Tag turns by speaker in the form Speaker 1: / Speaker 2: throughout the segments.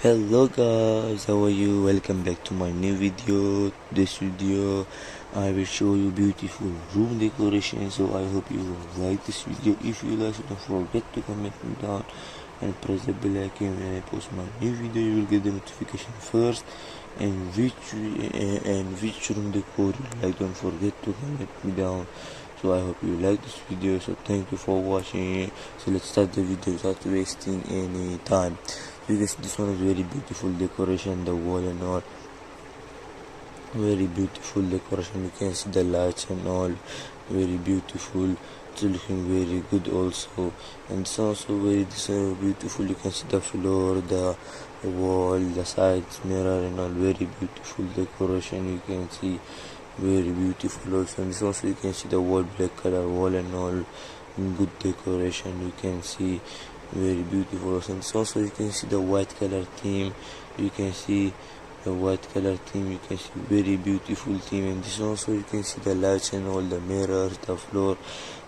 Speaker 1: Hello guys, how are you? Welcome back to my new video. This video I will show you beautiful room decoration, so I hope you will like this video. If you like, so don't forget to comment me down and press the bell icon. When I post my new video, you will get the notification first. And which room decor you like, don't forget to comment me down. So I hope you like this video, so thank you for watching. So let's start the video without wasting any time. You guys, this one is very beautiful decoration, the wall and all, very beautiful decoration. You can see the lights and all, very beautiful. It's looking very good also, and it's also very beautiful. You can see the floor, the wall, the sides mirror and all, very beautiful decoration. You can see very beautiful also, and this also you can see the wall, black color wall and all, good decoration. You can see very beautiful also, and also you can see the white color theme. You can see the white color theme. You can see very beautiful theme, and this also you can see the lights and all, the mirrors, the floor,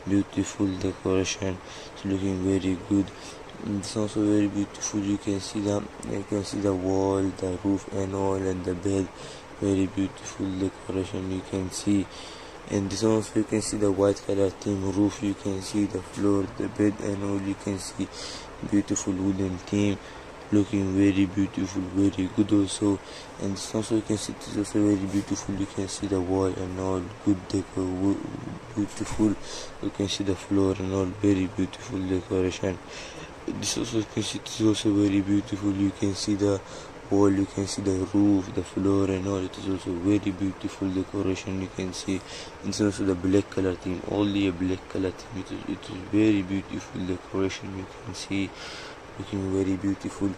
Speaker 1: beautiful decoration. It's looking very good. And it's also very beautiful. You can see the wall, the roof and all, and the bed, very beautiful decoration. You can see, and this also you can see the white color theme roof. You can see the floor, the bed and all. You can see beautiful wooden theme, looking very beautiful, very good also. And this also you can see it is also very beautiful. You can see the wall and all, good decor, beautiful. You can see the floor and all, very beautiful decoration. This also you can see it is also very beautiful. You can see the wall, you can see the roof, the floor and all. It is also very beautiful decoration. You can see it's also the black color theme, only a black color theme. It is very beautiful decoration. You can see looking very beautiful.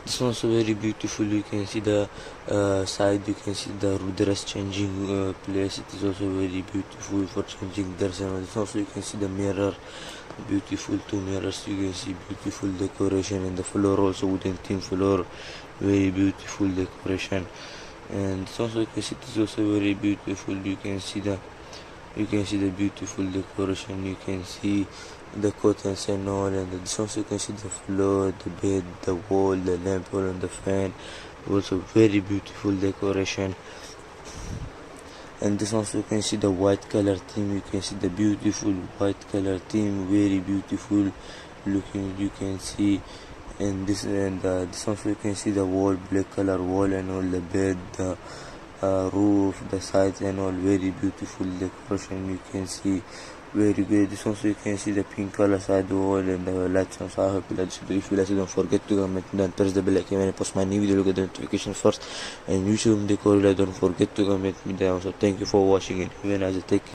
Speaker 1: This one also very beautiful. You can see the side, you can see the dress changing place. It is also very beautiful for changing dress. And this also you can see the mirror, beautiful two mirrors. You can see beautiful decoration, and the floor also wooden theme floor, very beautiful decoration. And this also you can see it is also very beautiful. You can see the beautiful decoration. You can see the curtains and all, and this also you can see the floor, the bed, the wall, the lamp and the fan, also very beautiful decoration. And this also you can see the white color theme. You can see the beautiful white color theme, very beautiful looking. You can see, and this also you can see the wall, black color wall and all, the bed, the roof, the sides and all, very beautiful decoration. You can see very good. This also you can see the pink color side wall and the lights. So I hope you like this video. If you like it, don't forget to comment and press the bell icon when I post my new video. Look at the notification first, and YouTube decor, don't forget to comment me down. So thank you for watching, and even as a take care.